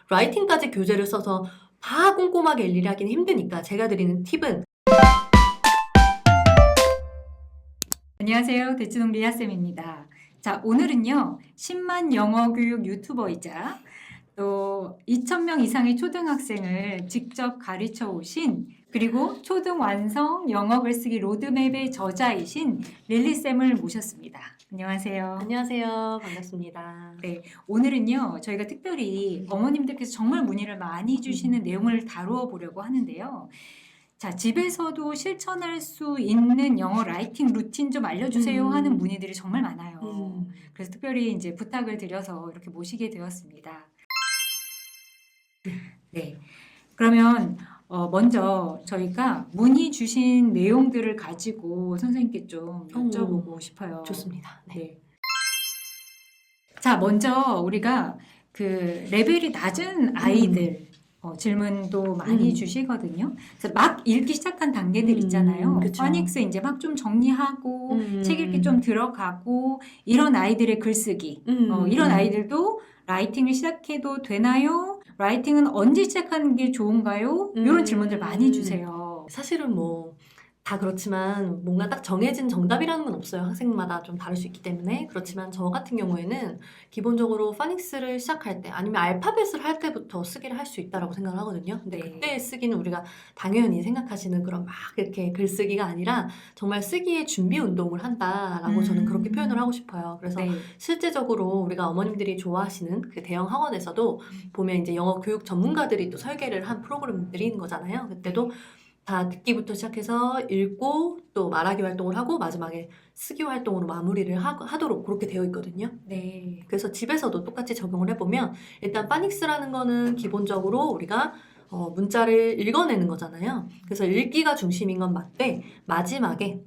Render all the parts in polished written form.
라이팅까지 교재를 써서 다 꼼꼼하게 일일이 하기는 힘드니까 제가 드리는 팁은 안녕하세요. 대치동 리아쌤입니다. 자, 오늘은요. 10만 영어 교육 유튜버이자 또 2,000명 이상의 초등학생을 직접 가르쳐 오신 그리고 초등 완성 영어 글쓰기 로드맵의 저자이신 릴리쌤을 모셨습니다. 안녕하세요. 안녕하세요. 반갑습니다. 네, 오늘은요. 저희가 특별히 어머님들께서 정말 문의를 많이 주시는 내용을 다루어 보려고 하는데요. 자, 집에서도 실천할 수 있는 영어 라이팅 루틴 좀 알려주세요 하는 문의들이 정말 많아요. 그래서 특별히 이제 부탁을 드려서 이렇게 모시게 되었습니다. 네. 그러면 먼저 저희가 문의 주신 내용들을 가지고 선생님께 좀 여쭤보고 싶어요. 좋습니다. 네. 자, 먼저 우리가 그 레벨이 낮은 아이들 질문도 많이 주시거든요. 그래서 막 읽기 시작한 단계들 있잖아요. 그쵸. 파닉스 이제 막 좀 정리하고 책 읽기 좀 들어가고 이런 아이들의 글쓰기 이런 아이들도 라이팅을 시작해도 되나요? 라이팅은 언제 시작하는 게 좋은가요? 이런 질문들 많이 주세요. 사실은 뭐 다 그렇지만 뭔가 딱 정해진 정답이라는 건 없어요. 학생마다 좀 다를 수 있기 때문에. 그렇지만 저 같은 경우에는 기본적으로 파닉스를 시작할 때 아니면 알파벳을 할 때부터 쓰기를 할 수 있다고 생각을 하거든요. 근데 네. 그때 쓰기는 우리가 당연히 생각하시는 그런 막 이렇게 글쓰기가 아니라 정말 쓰기의 준비 운동을 한다라고 저는 그렇게 표현을 하고 싶어요. 그래서 네. 실제적으로 우리가 어머님들이 좋아하시는 그 대형 학원에서도 보면 이제 영어 교육 전문가들이 또 설계를 한 프로그램들이 있는 거잖아요. 그때도 다 듣기부터 시작해서 읽고 또 말하기 활동을 하고 마지막에 쓰기 활동으로 마무리를 하도록 그렇게 되어 있거든요. 네. 그래서 집에서도 똑같이 적용을 해보면 일단 파닉스라는 거는 기본적으로 우리가 문자를 읽어내는 거잖아요. 그래서 읽기가 중심인 건 맞되 마지막에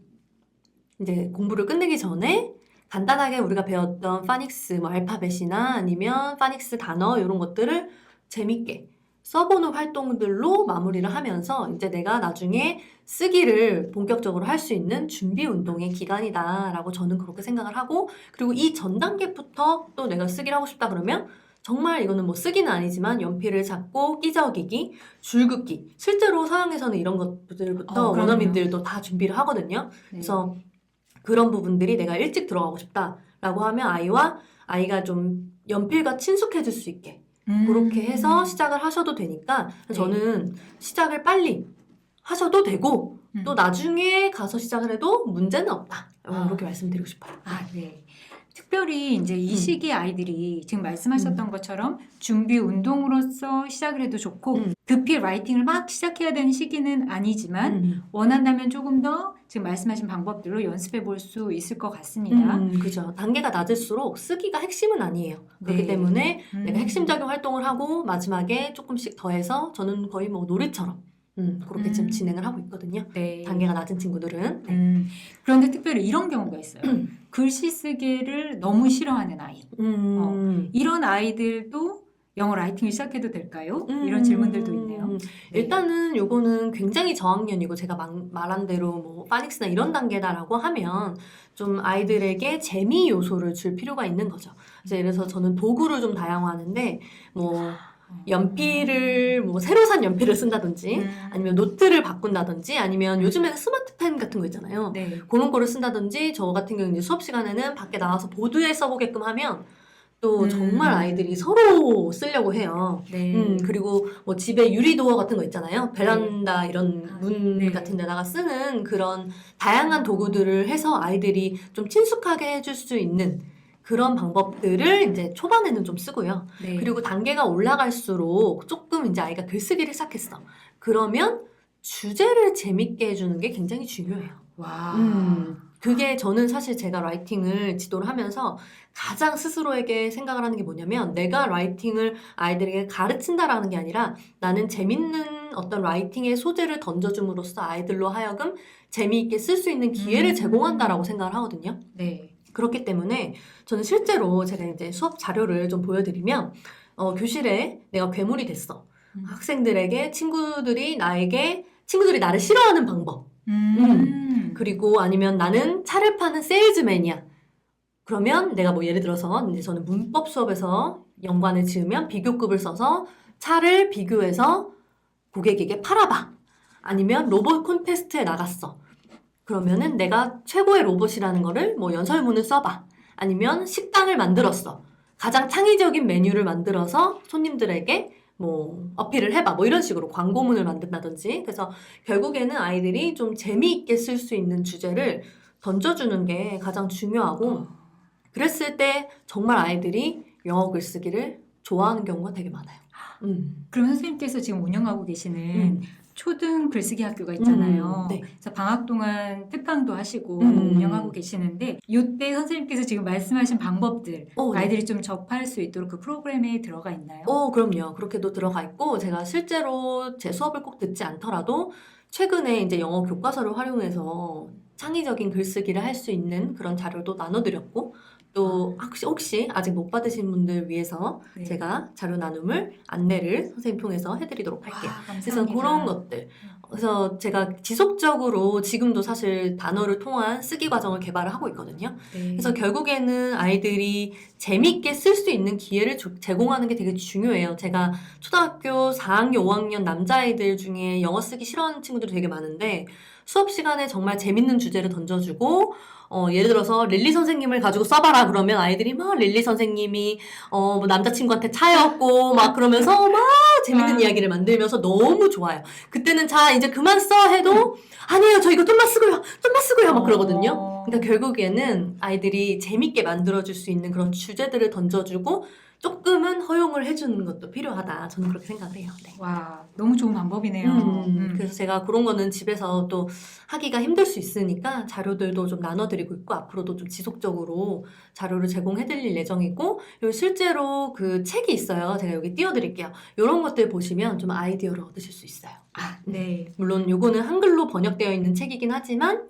이제 공부를 끝내기 전에 간단하게 우리가 배웠던 파닉스 뭐 알파벳이나 아니면 파닉스 단어 이런 것들을 재밌게 써보는 활동들로 마무리를 하면서 이제 내가 나중에 쓰기를 본격적으로 할 수 있는 준비 운동의 기간이다라고 저는 그렇게 생각을 하고, 그리고 이 전 단계부터 또 내가 쓰기를 하고 싶다 그러면 정말 이거는 뭐 쓰기는 아니지만 연필을 잡고 끼적이기, 줄긋기, 실제로 서양에서는 이런 것들부터 그럼요. 원어민들도 다 준비를 하거든요. 네. 그래서 그런 부분들이 내가 일찍 들어가고 싶다라고 하면 아이가 좀 연필과 친숙해질 수 있게 그렇게 해서 시작을 하셔도 되니까 네. 저는 시작을 빨리 하셔도 되고 또 나중에 가서 시작을 해도 문제는 없다. 이렇게 말씀드리고 싶어요. 아, 네. 특별히 이제 이 시기 아이들이 지금 말씀하셨던 것처럼 준비 운동으로서 시작을 해도 좋고 급히 라이팅을 막 시작해야 되는 시기는 아니지만 원한다면 조금 더 지금 말씀하신 방법들로 연습해 볼 수 있을 것 같습니다. 그죠. 단계가 낮을수록 쓰기가 핵심은 아니에요. 그렇기 네. 때문에 내가 핵심적인 활동을 하고 마지막에 조금씩 더해서 저는 거의 뭐 놀이처럼 그렇게 지금 진행을 하고 있거든요. 네. 단계가 낮은 친구들은. 네. 그런데 특별히 이런 경우가 있어요. 글씨 쓰기를 너무 싫어하는 아이. 이런 아이들도 영어 라이팅을 시작해도 될까요? 이런 질문들도 있네요. 네. 일단은 요거는 굉장히 저학년이고 제가 말한 대로 뭐 파닉스나 이런 단계다라고 하면 좀 아이들에게 재미 요소를 줄 필요가 있는 거죠. 그래서 예를 들어서 저는 도구를 좀 다양화하는데 뭐 연필을 뭐 새로 산 연필을 쓴다든지 아니면 노트를 바꾼다든지 아니면 요즘에는 스마트펜 같은 거 있잖아요. 네. 그런 거를 쓴다든지 저 같은 경우는 이제 수업 시간에는 밖에 나와서 보드에 써보게끔 하면 또 정말 아이들이 서로 쓰려고 해요. 네. 그리고 뭐 집에 유리도어 같은 거 있잖아요. 베란다 이런 문 네. 같은 데다가 쓰는 그런 다양한 도구들을 해서 아이들이 좀 친숙하게 해줄 수 있는 그런 방법들을 이제 초반에는 좀 쓰고요. 네. 그리고 단계가 올라갈수록 조금 이제 아이가 글쓰기를 시작했어. 그러면 주제를 재밌게 해주는 게 굉장히 중요해요. 와. 그게 저는 사실 제가 라이팅을 지도를 하면서 가장 스스로에게 생각을 하는 게 뭐냐면 내가 라이팅을 아이들에게 가르친다라는 게 아니라 나는 재밌는 어떤 라이팅의 소재를 던져줌으로써 아이들로 하여금 재미있게 쓸 수 있는 기회를 제공한다라고 생각을 하거든요. 네. 그렇기 때문에 저는 실제로 제가 이제 수업 자료를 좀 보여드리면 교실에 내가 괴물이 됐어. 학생들에게 친구들이 나를 싫어하는 방법. 그리고 아니면 나는 차를 파는 세일즈맨이야. 그러면 내가 뭐 예를 들어서 이제 저는 문법 수업에서 연관을 지으면 비교급을 써서 차를 비교해서 고객에게 팔아봐. 아니면 로봇 콘테스트에 나갔어. 그러면은 내가 최고의 로봇이라는 거를 뭐 연설문을 써봐. 아니면 식당을 만들었어. 가장 창의적인 메뉴를 만들어서 손님들에게 뭐 어필을 해봐. 뭐 이런 식으로 광고문을 만든다든지. 그래서 결국에는 아이들이 좀 재미있게 쓸 수 있는 주제를 던져주는 게 가장 중요하고, 그랬을 때 정말 아이들이 영어 글쓰기를 좋아하는 경우가 되게 많아요. 그럼 선생님께서 지금 운영하고 계시는 음. 초등 글쓰기 학교가 있잖아요. 네. 그래서 방학 동안 특강도 하시고 음. 운영하고 계시는데 이때 선생님께서 지금 말씀하신 방법들 네. 아이들이 좀 접할 수 있도록 그 프로그램에 들어가 있나요? 그럼요. 그렇게도 들어가 있고, 제가 실제로 제 수업을 꼭 듣지 않더라도 최근에 이제 영어 교과서를 활용해서 창의적인 글쓰기를 할 수 있는 그런 자료도 나눠드렸고, 또 혹시 아직 못 받으신 분들 위해서 네. 제가 자료 나눔을 안내를 선생님 통해서 해드리도록 할게요. 와, 그래서 감사합니다. 그런 것들. 그래서 제가 지속적으로 지금도 사실 단어를 통한 쓰기 과정을 개발을 하고 있거든요. 네. 그래서 결국에는 아이들이 재밌게 쓸 수 있는 기회를 제공하는 게 되게 중요해요. 제가 초등학교 4학년, 5학년 남자아이들 중에 영어 쓰기 싫어하는 친구들이 되게 많은데, 수업 시간에 정말 재밌는 주제를 던져주고, 예를 들어서 릴리 선생님을 가지고 써봐라 그러면 아이들이 막 릴리 선생님이 뭐 남자친구한테 차였고 막 그러면서 막 재밌는 이야기를 만들면서 너무 좋아요. 그때는 자 이제 그만 써 해도 아니에요 저 이거 좀만 쓰고요 막 그러거든요. 그러니까 결국에는 아이들이 재밌게 만들어줄 수 있는 그런 주제들을 던져주고 조금은 허용을 해주는 것도 필요하다. 저는 그렇게 생각을 해요. 네. 와, 너무 좋은 방법이네요. 그래서 제가 그런 거는 집에서 또 하기가 힘들 수 있으니까 자료들도 좀 나눠드리고 있고, 앞으로도 좀 지속적으로 자료를 제공해드릴 예정이고, 그리고 실제로 그 책이 있어요. 제가 여기 띄워드릴게요. 이런 것들 보시면 좀 아이디어를 얻으실 수 있어요. 네. 물론 요거는 한글로 번역되어 있는 책이긴 하지만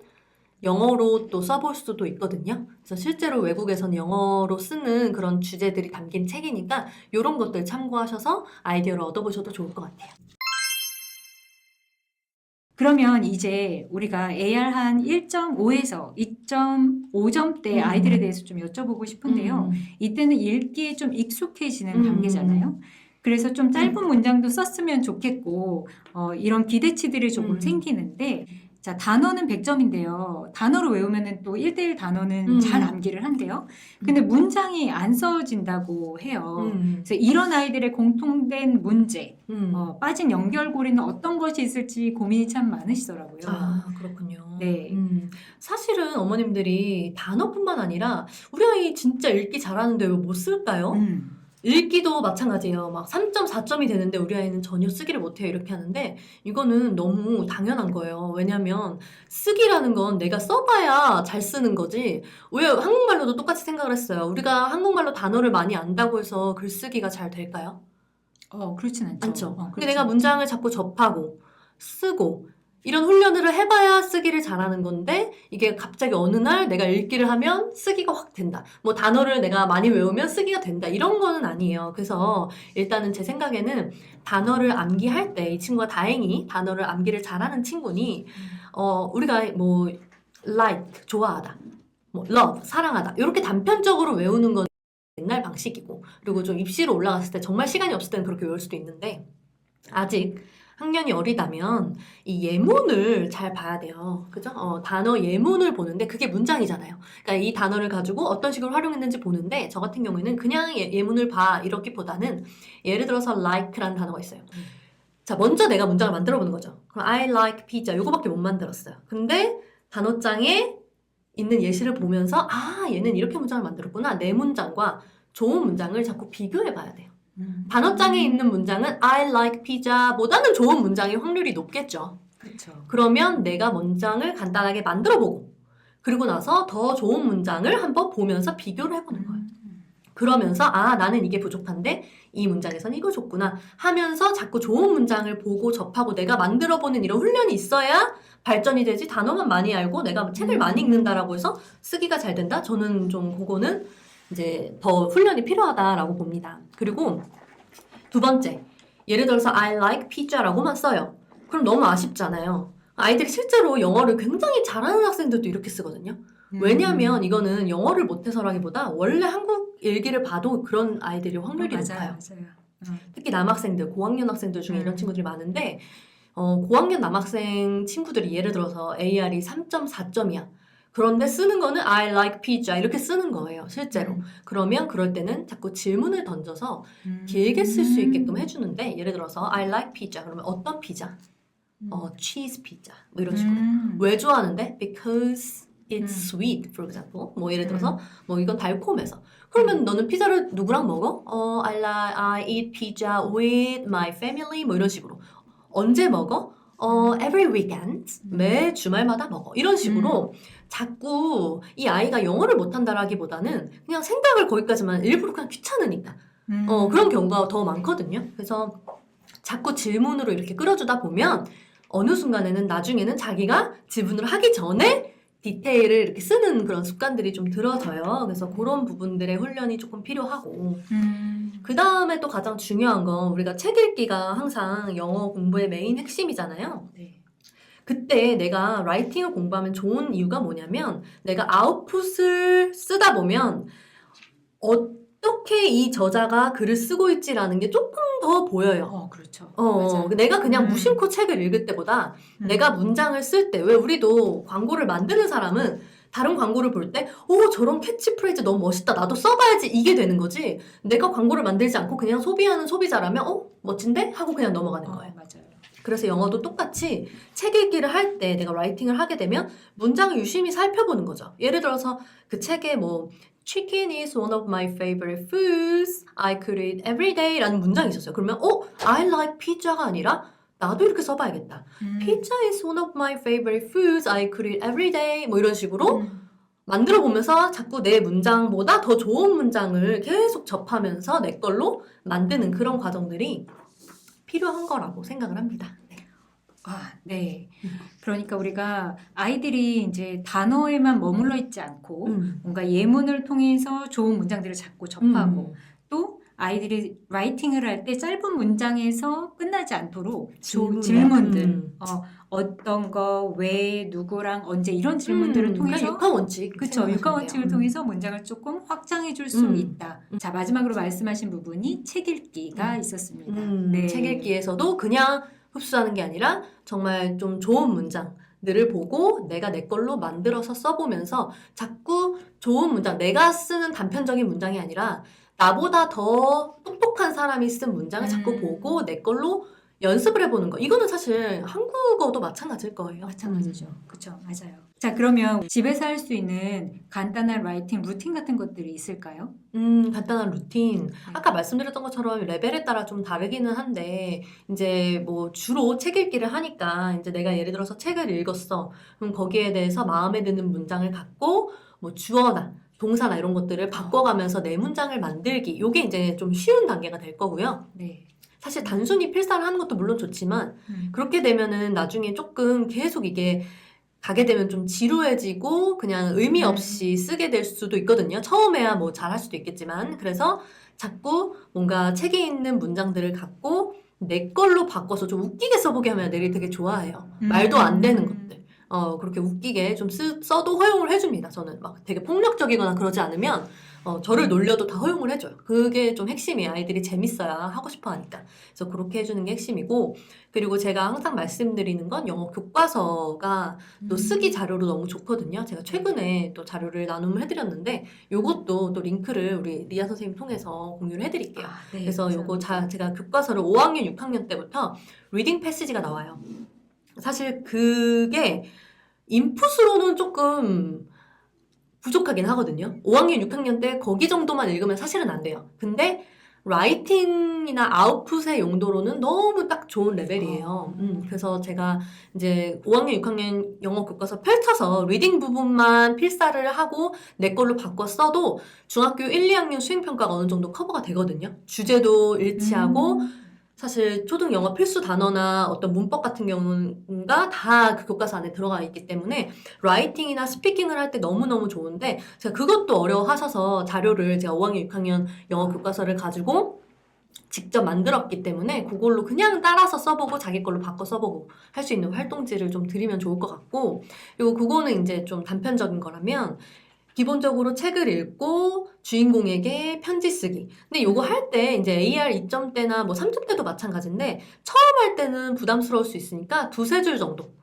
영어로 또 써볼 수도 있거든요. 그래서 실제로 외국에서는 영어로 쓰는 그런 주제들이 담긴 책이니까 이런 것들 참고하셔서 아이디어를 얻어보셔도 좋을 것 같아요. 그러면 이제 우리가 AR 한 1.5에서 2.5점대 아이들에 대해서 좀 여쭤보고 싶은데요. 이때는 읽기에 좀 익숙해지는 단계잖아요. 그래서 좀 짧은 문장도 썼으면 좋겠고 이런 기대치들이 조금 생기는데 자, 단어는 100점인데요. 단어로 외우면은 또 1대1 단어는 잘 암기를 한대요. 근데 문장이 안 써진다고 해요. 그래서 이런 아이들의 공통된 문제, 빠진 연결고리는 어떤 것이 있을지 고민이 참 많으시더라고요. 아, 그렇군요. 네. 사실은 어머님들이 단어뿐만 아니라 우리 아이 진짜 읽기 잘하는데 왜 못 쓸까요? 읽기도 마찬가지예요. 막 3점, 4점이 되는데 우리 아이는 전혀 쓰기를 못해요. 이렇게 하는데 이거는 너무 당연한 거예요. 왜냐면 쓰기라는 건 내가 써봐야 잘 쓰는 거지. 왜 한국말로도 똑같이 생각을 했어요. 우리가 한국말로 단어를 많이 안다고 해서 글쓰기가 잘 될까요? 그렇진 않죠. 않죠. 근데 그렇진 내가 않죠. 문장을 자꾸 접하고 쓰고 이런 훈련을 해봐야 쓰기를 잘하는 건데 이게 갑자기 어느 날 내가 읽기를 하면 쓰기가 확 된다. 뭐 단어를 내가 많이 외우면 쓰기가 된다. 이런 거는 아니에요. 그래서 일단은 제 생각에는 단어를 암기할 때 이 친구가 다행히 단어를 암기를 잘하는 친구니 우리가 뭐 like 좋아하다, 뭐 love 사랑하다 이렇게 단편적으로 외우는 건 옛날 방식이고, 그리고 좀 입시로 올라갔을 때 정말 시간이 없을 때는 그렇게 외울 수도 있는데 아직 학년이 어리다면 이 예문을 잘 봐야 돼요. 그죠? 단어 예문을 보는데 그게 문장이잖아요. 그러니까 이 단어를 가지고 어떤 식으로 활용했는지 보는데 저 같은 경우에는 그냥 예문을 봐 이렇기보다는 예를 들어서 like라는 단어가 있어요. 자, 먼저 내가 문장을 만들어 보는 거죠. 그럼 I like pizza 요거밖에 못 만들었어요. 근데 단어장에 있는 예시를 보면서 얘는 이렇게 문장을 만들었구나. 내 문장과 좋은 문장을 자꾸 비교해 봐야 돼요. 단어장에 있는 문장은 I like pizza 보다는 좋은 문장의 확률이 높겠죠. 그렇죠. 그러면 내가 문장을 간단하게 만들어보고 그리고 나서 더 좋은 문장을 한번 보면서 비교를 해보는 거예요. 그러면서 나는 이게 부족한데 이 문장에서는 이거 좋구나 하면서 자꾸 좋은 문장을 보고 접하고 내가 만들어보는 이런 훈련이 있어야 발전이 되지. 단어만 많이 알고 내가 책을 많이 읽는다라고 해서 쓰기가 잘 된다? 저는 좀 그거는 이제 더 훈련이 필요하다라고 봅니다. 그리고 두 번째, 예를 들어서 I like pizza라고만 써요. 그럼 너무 아쉽잖아요. 아이들이 실제로 영어를 굉장히 잘하는 학생들도 이렇게 쓰거든요. 왜냐하면 이거는 영어를 못해서라기보다 원래 한국 일기를 봐도 그런 아이들이 확률이 높아요. 맞아요. 특히 남학생들, 고학년 학생들 중에 이런 음. 친구들이 많은데 고학년 남학생 친구들이 예를 들어서 AR이 3.4점이야. 그런데 쓰는 거는 I like pizza 이렇게 쓰는 거예요, 실제로. 그러면 그럴 때는 자꾸 질문을 던져서 길게 쓸 수 있게끔 해주는데 예를 들어서 I like pizza 그러면 어떤 피자? cheese pizza 뭐 이런 식으로. 왜 좋아하는데? Because it's sweet, for example. 뭐 예를 들어서 뭐 이건 달콤해서. 그러면 너는 피자를 누구랑 먹어? I eat pizza with my family 뭐 이런 식으로. 언제 먹어? every weekend. 매 주말마다 먹어. 이런 식으로 자꾸 이 아이가 영어를 못한다라기보다는 그냥 생각을 거기까지만 일부러 그냥 귀찮으니까. 그런 경우가 더 많거든요. 그래서 자꾸 질문으로 이렇게 끌어주다 보면 어느 순간에는 나중에는 자기가 지문을 하기 전에 디테일을 이렇게 쓰는 그런 습관들이 좀 들어져요. 그래서 그런 부분들의 훈련이 조금 필요하고 그 다음에 또 가장 중요한 건 우리가 책 읽기가 항상 영어 공부의 메인 핵심이잖아요. 네. 그때 내가 라이팅을 공부하면 좋은 이유가 뭐냐면 내가 아웃풋을 쓰다 보면 어떻게 이 저자가 글을 쓰고 있지라는 게 조금 더 보여요. 그렇죠. 내가 그냥 무심코 책을 읽을 때보다 내가 문장을 쓸 때, 왜 우리도 광고를 만드는 사람은 다른 광고를 볼 때, 저런 캐치프레이즈 너무 멋있다. 나도 써봐야지. 이게 되는 거지. 내가 광고를 만들지 않고 그냥 소비하는 소비자라면, 멋진데? 하고 그냥 넘어가는 거예요. 맞아요. 그래서 영어도 똑같이 책 읽기를 할 때 내가 라이팅을 하게 되면 문장을 유심히 살펴보는 거죠. 예를 들어서 그 책에 뭐 Chicken is one of my favorite foods. I could eat every day 라는 문장이 있었어요. 그러면 I like pizza가 아니라 나도 이렇게 써봐야겠다. Pizza is one of my favorite foods. I could eat every day. 뭐 이런 식으로 만들어 보면서 자꾸 내 문장보다 더 좋은 문장을 계속 접하면서 내 걸로 만드는 그런 과정들이 필요한 거라고 생각을 합니다. 네. 네. 그러니까 우리가 아이들이 이제 단어에만 머물러 있지 않고 뭔가 예문을 통해서 좋은 문장들을 자꾸 접하고 또 아이들이 라이팅을 할 때 짧은 문장에서 끝나지 않도록 질문들 어떤 거, 왜, 누구랑, 언제 이런 질문들을 통해서 육하원칙 그렇죠. 육하원칙을 통해서 문장을 조금 확장해 줄 수 있다. 자, 마지막으로 말씀하신 부분이 책 읽기가 있었습니다. 네. 책 읽기에서도 그냥 흡수하는 게 아니라 정말 좀 좋은 문장들을 보고 내가 내 걸로 만들어서 써보면서 자꾸 좋은 문장, 내가 쓰는 단편적인 문장이 아니라 나보다 더 똑똑한 사람이 쓴 문장을 자꾸 보고 내 걸로 연습을 해보는 거. 이거는 사실 한국어도 마찬가지일 거예요. 마찬가지죠. 그렇죠. 맞아요. 자, 그러면 집에서 할 수 있는 간단한 라이팅 루틴 같은 것들이 있을까요? 간단한 루틴. 아까 말씀드렸던 것처럼 레벨에 따라 좀 다르기는 한데, 이제 뭐 주로 책 읽기를 하니까, 이제 내가 예를 들어서 책을 읽었어. 그럼 거기에 대해서 마음에 드는 문장을 갖고, 뭐 주어나 동사나 이런 것들을 바꿔가면서 내 문장을 만들기. 요게 이제 좀 쉬운 단계가 될 거고요. 네. 사실 단순히 필사를 하는 것도 물론 좋지만, 그렇게 되면은 나중에 조금 계속 이게 가게 되면 좀 지루해지고 그냥 의미 없이 쓰게 될 수도 있거든요. 처음에야 뭐 잘할 수도 있겠지만. 그래서 자꾸 뭔가 책에 있는 문장들을 갖고 내 걸로 바꿔서 좀 웃기게 써보게 하면 애들이 되게 좋아해요. 말도 안 되는 것들. 그렇게 웃기게 좀 써도 허용을 해줍니다. 저는 막 되게 폭력적이거나 그러지 않으면 저를 놀려도 다 허용을 해줘요. 그게 좀 핵심이에요. 아이들이 재밌어야 하고 싶어 하니까. 그래서 그렇게 해주는 게 핵심이고, 그리고 제가 항상 말씀드리는 건 영어 교과서가 또 쓰기 자료로 너무 좋거든요. 제가 최근에 또 자료를 나눔을 해드렸는데, 요것도 또 링크를 우리 리아 선생님 통해서 공유를 해드릴게요. 네, 그래서 요거 제가 교과서를 5학년, 6학년 때부터 리딩 패시지가 나와요. 사실 그게 인풋으로는 조금 부족하긴 하거든요. 5학년, 6학년 때 거기 정도만 읽으면 사실은 안 돼요. 근데 라이팅이나 아웃풋의 용도로는 너무 딱 좋은 레벨이에요. 그래서 제가 이제 5학년, 6학년 영어 교과서 펼쳐서 리딩 부분만 필사를 하고 내 걸로 바꿔 써도 중학교 1, 2학년 수행평가가 어느 정도 커버가 되거든요. 주제도 일치하고 사실 초등 영어 필수 단어나 어떤 문법 같은 경우가 다 그 교과서 안에 들어가 있기 때문에 라이팅이나 스피킹을 할 때 너무너무 좋은데 제가 그것도 어려워하셔서 자료를 제가 5학년, 6학년 영어 교과서를 가지고 직접 만들었기 때문에 그걸로 그냥 따라서 써보고 자기 걸로 바꿔 써보고 할 수 있는 활동지를 좀 드리면 좋을 것 같고, 그리고 그거는 이제 좀 단편적인 거라면 기본적으로 책을 읽고 주인공에게 편지 쓰기. 근데 요거 할 때 이제 AR 2점대나 뭐 3점대도 마찬가지인데 처음 할 때는 부담스러울 수 있으니까 두세 줄 정도.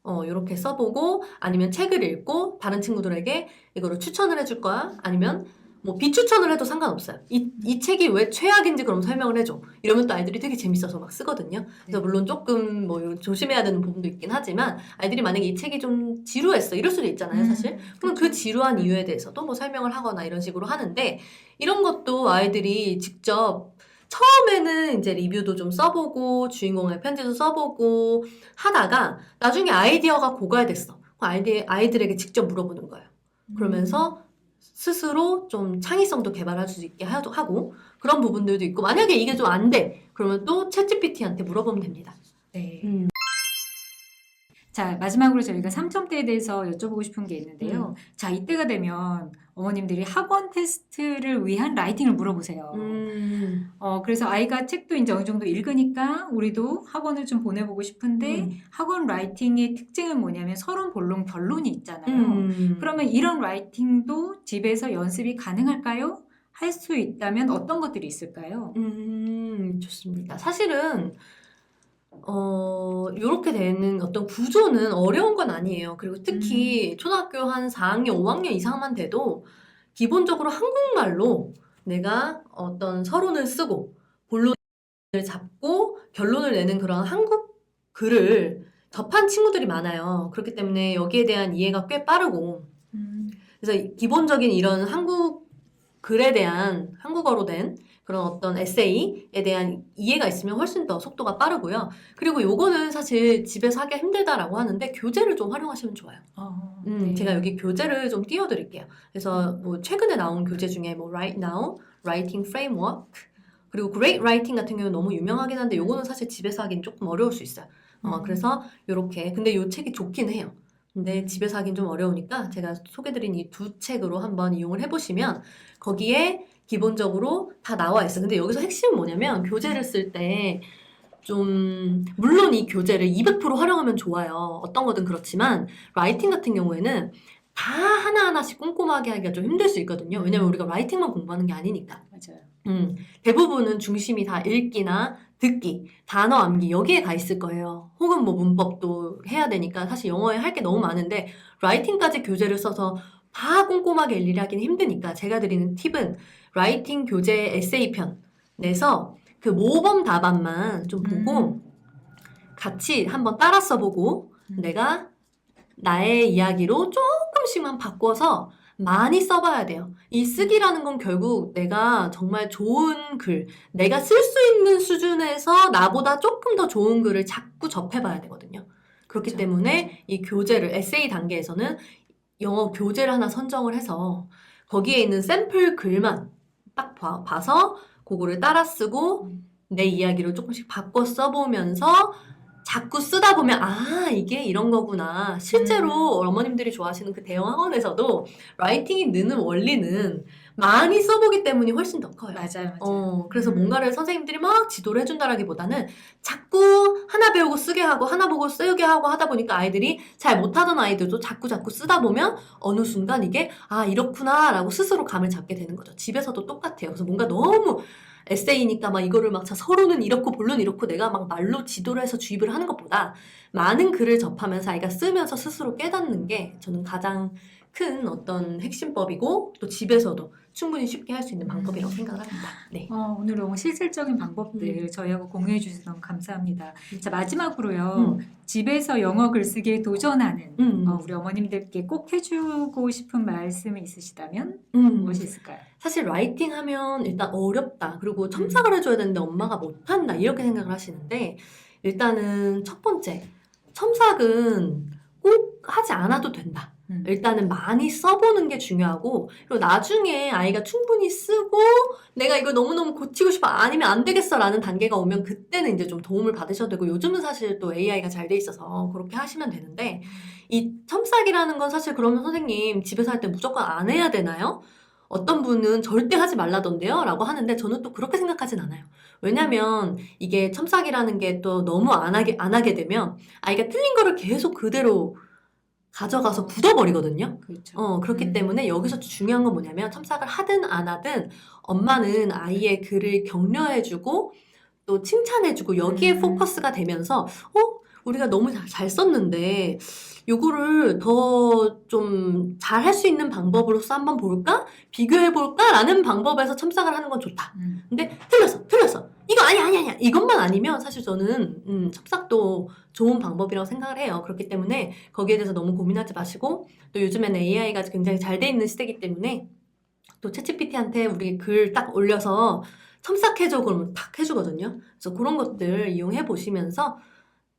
요렇게 써보고 아니면 책을 읽고 다른 친구들에게 이거를 추천을 해줄 거야. 아니면 뭐 비추천을 해도 상관없어요. 이 책이 왜 최악인지 그럼 설명을 해줘. 이러면 또 아이들이 되게 재밌어서 막 쓰거든요. 그래서 네. 물론 조금 뭐 조심해야 되는 부분도 있긴 하지만 아이들이 만약에 이 책이 좀 지루했어. 이럴 수도 있잖아요, 사실. 그럼 그 지루한 이유에 대해서도 뭐 설명을 하거나 이런 식으로 하는데 이런 것도 아이들이 직접 처음에는 이제 리뷰도 좀 써보고 주인공의 편지도 써보고 하다가 나중에 아이디어가 고갈됐어. 아이들에게 직접 물어보는 거예요. 그러면서 스스로 좀 창의성도 개발할 수 있게 하고 그런 부분들도 있고 만약에 이게 좀 안 돼. 그러면 또 챗GPT한테 물어보면 됩니다. 네. 음. 자, 마지막으로 저희가 3점대에 대해서 여쭤보고 싶은 게 있는데요. 자, 이때가 되면 어머님들이 학원 테스트를 위한 라이팅을 물어보세요. 그래서 아이가 책도 이제 어느 정도 읽으니까 우리도 학원을 좀 보내보고 싶은데 학원 라이팅의 특징은 뭐냐면 서론, 본론, 결론이 있잖아요. 그러면 이런 라이팅도 집에서 연습이 가능할까요? 할 수 있다면 어떤 것들이 있을까요? 좋습니다. 사실은 요렇게 되는 어떤 구조는 어려운 건 아니에요. 그리고 특히 초등학교 한 4학년, 5학년 이상만 돼도 기본적으로 한국말로 내가 어떤 서론을 쓰고 본론을 잡고 결론을 내는 그런 한국 글을 접한 친구들이 많아요. 그렇기 때문에 여기에 대한 이해가 꽤 빠르고 그래서 기본적인 이런 한국 글에 대한 한국어로 된 그런 어떤 에세이에 대한 이해가 있으면 훨씬 더 속도가 빠르고요. 그리고 요거는 사실 집에서 하기가 힘들다라고 하는데 교재를 좀 활용하시면 좋아요. 네. 제가 여기 교재를 좀 띄워드릴게요. 그래서 뭐 최근에 나온 교재 중에 뭐 Right Now, Writing Framework, 그리고 Great Writing 같은 경우는 너무 유명하긴 한데 요거는 사실 집에서 하기는 조금 어려울 수 있어요. 그래서 요렇게 근데 요 책이 좋긴 해요. 근데 집에서 하긴 좀 어려우니까 제가 소개드린 이 두 책으로 한번 이용을 해보시면 거기에 기본적으로 다 나와 있어요. 근데 여기서 핵심은 뭐냐면 교재를 쓸 때 좀 물론 이 교재를 200% 활용하면 좋아요. 어떤 거든 그렇지만 라이팅 같은 경우에는 다 하나하나씩 꼼꼼하게 하기가 좀 힘들 수 있거든요. 왜냐면 우리가 라이팅만 공부하는 게 아니니까. 맞아요. 대부분은 중심이 다 읽기나 듣기, 단어 암기 여기에 가 있을 거예요. 혹은 뭐 문법도 해야 되니까 사실 영어에 할 게 너무 많은데 라이팅까지 교재를 써서 다 꼼꼼하게 일일하기는 힘드니까 제가 드리는 팁은 라이팅 교재 에세이 편에서 그 모범 답안만 좀 보고 같이 한번 따라 써보고 내가 나의 이야기로 조금씩만 바꿔서 많이 써봐야 돼요. 이 쓰기라는 건 결국 내가 정말 좋은 글, 내가 쓸 수 있는 수준에서 나보다 조금 더 좋은 글을 자꾸 접해봐야 되거든요. 그렇기 그렇죠. 때문에 이 교재를, 에세이 단계에서는 영어 교재를 하나 선정을 해서 거기에 있는 샘플 글만 딱 봐서 그거를 따라 쓰고 내 이야기를 조금씩 바꿔 써보면서 자꾸 쓰다 보면 아 이게 이런 거구나. 실제로 어머님들이 좋아하시는 그 대형 학원에서도 라이팅이 느는 원리는 많이 써보기 때문이 훨씬 더 커요. 맞아요. 그래서 뭔가를 선생님들이 막 지도를 해준다라기보다는 자꾸 하나 배우고 쓰게 하고 하나 보고 쓰게 하고 하다 보니까 아이들이 잘 못하던 아이들도 자꾸 쓰다 보면 어느 순간 이게 아 이렇구나 라고 스스로 감을 잡게 되는 거죠. 집에서도 똑같아요. 그래서 뭔가 너무 에세이니까 막 이거를 막 서론은 이렇고 본론은 이렇고 내가 막 말로 지도를 해서 주입을 하는 것보다 많은 글을 접하면서 아이가 쓰면서 스스로 깨닫는 게 저는 가장 큰 어떤 핵심법이고 또 집에서도 충분히 쉽게 할 수 있는 방법이라고 생각을 합니다. 네. 오늘 너무 실질적인 방법들 저희하고 공유해 주셔서 너무 감사합니다. 자, 마지막으로요. 집에서 영어 글쓰기에 도전하는 우리 어머님들께 꼭 해주고 싶은 말씀이 있으시다면 무엇이 있을까요? 사실 라이팅 하면 일단 어렵다. 그리고 첨삭을 해줘야 되는데 엄마가 못한다. 이렇게 생각을 하시는데 일단은 첫 번째, 첨삭은 꼭 하지 않아도 된다. 일단은 많이 써보는 게 중요하고 그리고 나중에 아이가 충분히 쓰고 내가 이거 너무너무 고치고 싶어 아니면 안 되겠어 라는 단계가 오면 그때는 이제 좀 도움을 받으셔도 되고 요즘은 사실 또 AI가 잘 돼 있어서 그렇게 하시면 되는데 이 첨삭이라는 건 사실 그러면 선생님 집에서 할 때 무조건 안 해야 되나요? 어떤 분은 절대 하지 말라던데요? 라고 하는데 저는 또 그렇게 생각하진 않아요. 왜냐면 이게 첨삭이라는 게 또 너무 안 하게 되면 아이가 틀린 거를 계속 그대로 가져가서 굳어버리거든요. 그렇죠. 그렇기 때문에 여기서 중요한 건 뭐냐면 첨삭을 하든 안 하든 엄마는 아이의 글을 격려해주고 또 칭찬해주고 여기에 포커스가 되면서 우리가 너무 잘 썼는데 요거를 더 좀 잘 할 수 있는 방법으로서 한번 볼까? 비교해볼까? 라는 방법에서 첨삭을 하는 건 좋다. 근데 틀렸어. 이거 아니야. 이것만 아니면 사실 저는 첨삭도 좋은 방법이라고 생각을 해요. 그렇기 때문에 거기에 대해서 너무 고민하지 마시고 또 요즘에는 AI가 굉장히 잘 돼 있는 시대이기 때문에 또 챗GPT한테 우리 글 딱 올려서 첨삭해줘 그러면 탁 해주거든요. 그래서 그런 것들 이용해 보시면서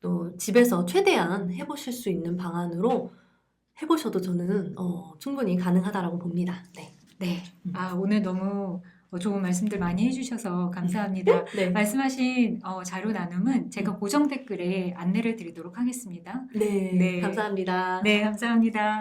또 집에서 최대한 해보실 수 있는 방안으로 해보셔도 저는 충분히 가능하다라고 봅니다. 네. 네. 오늘 너무 좋은 말씀들 많이 해주셔서 감사합니다. 네. 말씀하신 자료 나눔은 제가 고정 댓글에 안내를 드리도록 하겠습니다. 네. 네. 감사합니다. 네, 감사합니다.